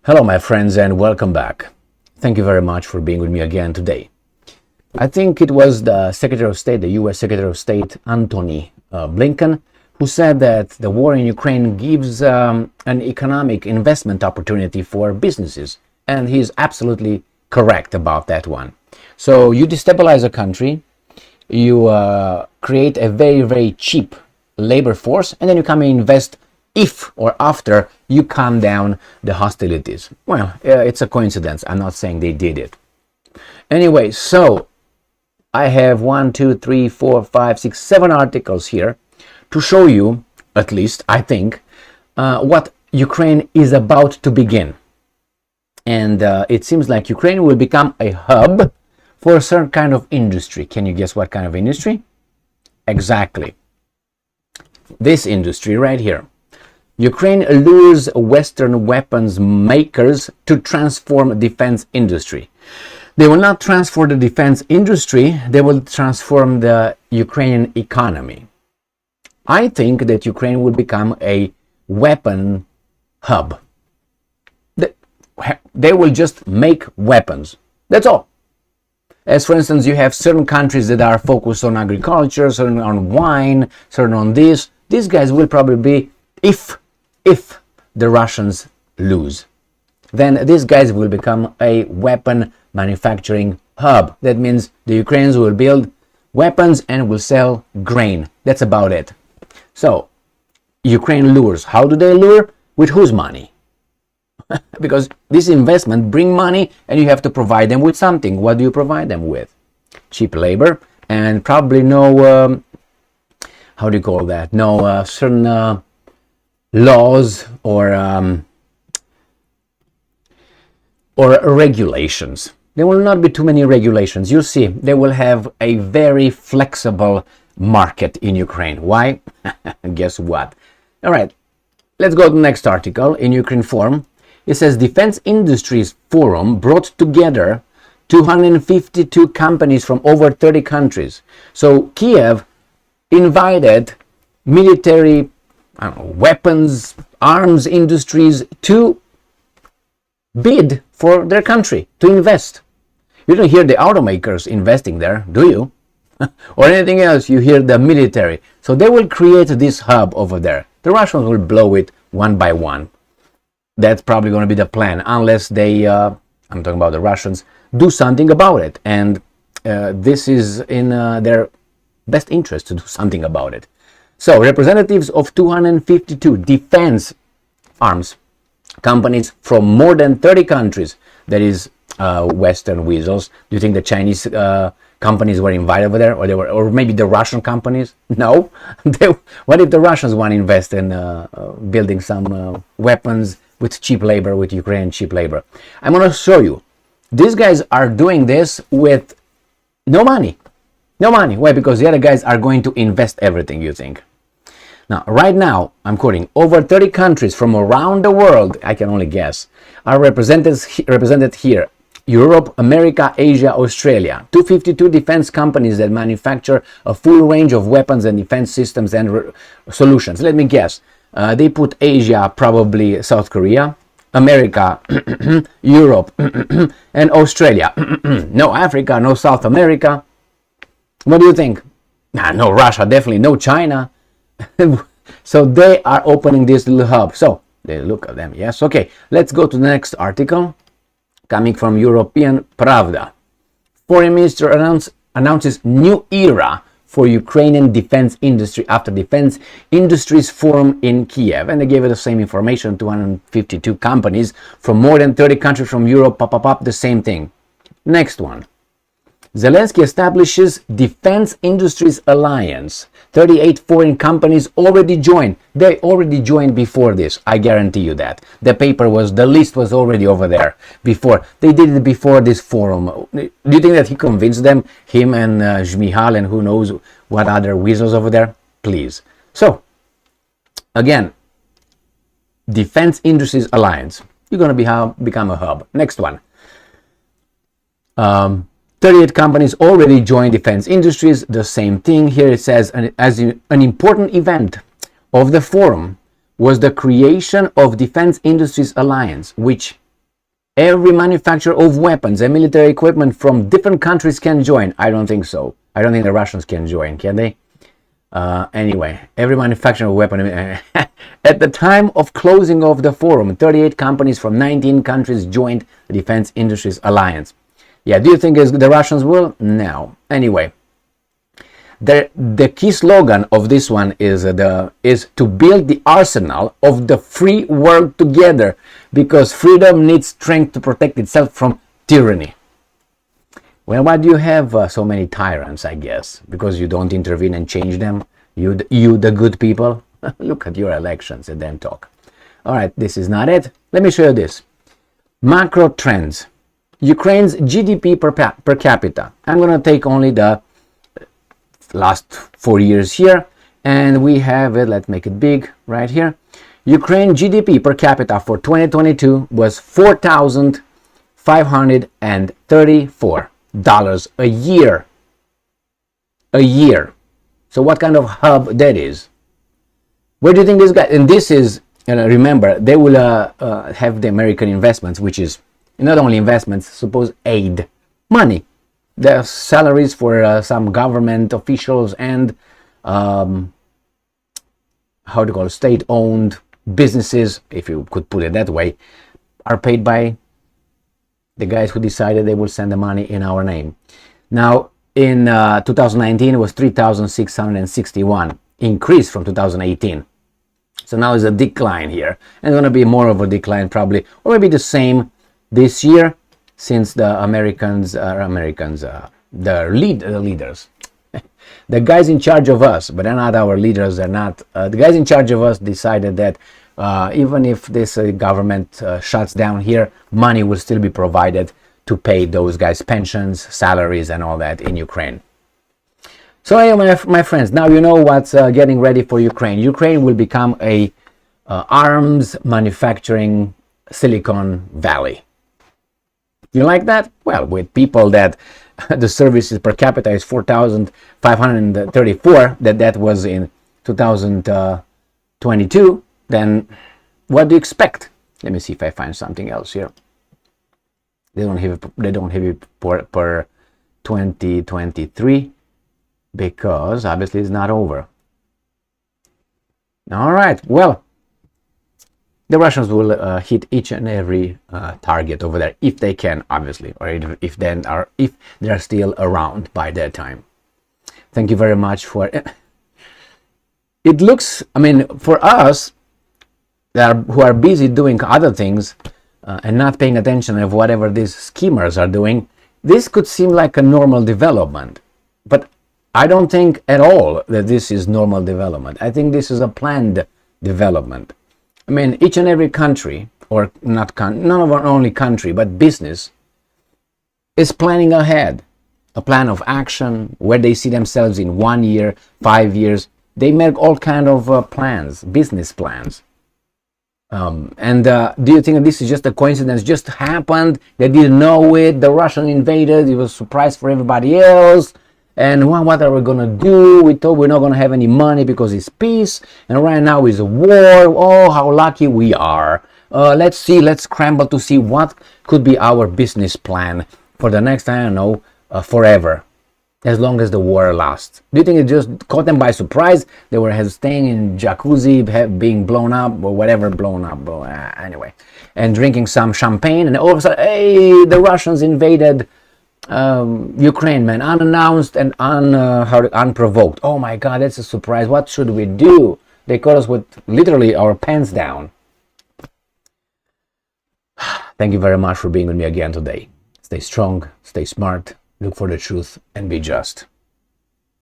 Hello, my friends, and welcome back. Thank you very much for being with me again today. I think it was the Secretary of State, the U.S. Secretary of State, Antony Blinken, who said that the war in Ukraine gives an economic investment opportunity for businesses. And he's absolutely correct about that one. So you destabilize a country, you create a very, very cheap labor force, and then you come and invest if or after you calm down the hostilities. Well, it's a coincidence. I'm not saying they did it. Anyway, so I have 7 articles here to show you, at least I think, what Ukraine is about to begin. And it seems like Ukraine will become a hub for a certain kind of industry. Can you guess what kind of industry? Exactly. This industry right here. Ukraine lures Western weapons makers to transform defense industry. They will not transform the defense industry, they will transform the Ukrainian economy. I think that Ukraine will become a weapon hub. They will just make weapons. That's all. As for instance, you have certain countries that are focused on agriculture, certain on wine, certain on this. These guys will probably be, if the Russians lose, then these guys will become a weapon manufacturing hub. That means the Ukrainians will build weapons and will sell grain. That's about it. So, Ukraine lures. How do they lure? With whose money? Because this investment bring money and you have to provide them with something. What do you provide them with? Cheap labor and probably no, how do you call that? No certain laws or regulations. There will not be too many regulations. You see, they will have a very flexible market in Ukraine. Why? Guess what? All right, let's go to the next article in Ukraine Forum. It says Defense Industries Forum brought together 252 companies from over 30 countries. So Kiev invited military weapons, arms industries to bid for their country, to invest. You don't hear the automakers investing there, do you? Or anything else, you hear the military. So they will create this hub over there. The Russians will blow it one by one. That's probably going to be the plan, unless they, I'm talking about the Russians, do something about it. And this is in their best interest to do something about it. So, representatives of 252 defense arms companies from more than 30 countries, that is Western weasels. Do you think the Chinese companies were invited over there, or maybe the Russian companies? No. What if the Russians want to invest in building some weapons with cheap labor, with Ukrainian cheap labor? I'm going to show you. These guys are doing this with no money. No money. Why? Because the other guys are going to invest everything, you think. Now, right now, I'm quoting, over 30 countries from around the world, I can only guess, are represented here. Europe, America, Asia, Australia. 252 defense companies that manufacture a full range of weapons and defense systems and solutions. Let me guess. They put Asia, probably South Korea, America, Europe, and Australia. No Africa, no South America. What do you think? No Russia, definitely no China. So they are opening this little hub. So they look at them. Yes. Okay. Let's go to the next article coming from European Pravda. Foreign Minister announces new era for Ukrainian defense industry after Defense Industries Forum in Kiev. And they gave it the same information, 252 companies from more than 30 countries from Europe, the same thing. Next one. Zelensky establishes Defense Industries Alliance. 38 foreign companies already joined. They already joined before this. I guarantee you that. The list was already over there before. They did it before this forum. Do you think that he convinced them? Him and Zmihal and who knows what other weasels over there? Please. So, again, Defense Industries Alliance. You're going to become a hub. Next one. 38 companies already joined defense industries. The same thing here. It says, as an important event of the forum was the creation of Defense Industries Alliance, which every manufacturer of weapons and military equipment from different countries can join. I don't think so. I don't think the Russians can join, can they? Anyway, every manufacturer of weapon. At the time of closing of the forum, 38 companies from 19 countries joined the Defense Industries Alliance. Yeah, do you think the Russians will? No. Anyway, the key slogan of this one is to build the arsenal of the free world together, because freedom needs strength to protect itself from tyranny. Well, why do you have so many tyrants, I guess? Because you don't intervene and change them? You the good people? Look at your elections and then talk. All right, this is not it. Let me show you this. Macro trends. Ukraine's GDP per capita. I'm going to take only the last 4 years here, and we have it, let's make it big right here. Ukraine GDP per capita for 2022 was $4,534 a year. A year. So what kind of hub that is? Where do you think this guy, and this is, remember, they will have the American investments, which is not only investments, suppose aid, money. The salaries for some government officials and state-owned businesses, if you could put it that way, are paid by the guys who decided they will send the money in our name. Now, in 2019, it was 3,661, increase from 2018. So now is a decline here, and it's going to be more of a decline probably, or maybe the same this year, since the the leaders, the guys in charge of us, but they're not our leaders, they're not, the guys in charge of us decided that even if this government shuts down here, money will still be provided to pay those guys pensions, salaries, and all that in Ukraine. So anyway, my friends, now you know what's getting ready for Ukraine. Ukraine will become a arms manufacturing Silicon Valley. You like that? Well, with people that the services per capita is 4,534, that was in 2022, then what do you expect? Let me see if I find something else here. They don't have it per 2023 because obviously it's not over. All right, well, the Russians will hit each and every target over there if they can, obviously, or if they are still around by that time. Thank you very much for it. It looks, I mean, for us who are busy doing other things and not paying attention of whatever these schemers are doing, this could seem like a normal development. But I don't think at all that this is normal development. I think this is a planned development. I mean, each and every country, or not only country, but business, is planning ahead. A plan of action, where they see themselves in 1 year, 5 years. They make all kind of plans, business plans. Do you think that this is just a coincidence? Just happened, they didn't know it, the Russian invaded, it was a surprise for everybody else. And what are we going to do? We thought we're not going to have any money because it's peace. And right now is a war. Oh, how lucky we are. Let's scramble to see what could be our business plan for the next, I don't know, forever. As long as the war lasts. Do you think it just caught them by surprise? They were staying in jacuzzi, being blown up, or whatever blown up. Anyway. And drinking some champagne. And all of a sudden, hey, the Russians invaded Ukraine, man, unannounced and unprovoked. Oh my God, that's a surprise. What should we do? They caught us with literally our pants down. Thank you very much for being with me again today. Stay strong, stay smart, look for the truth, and be just.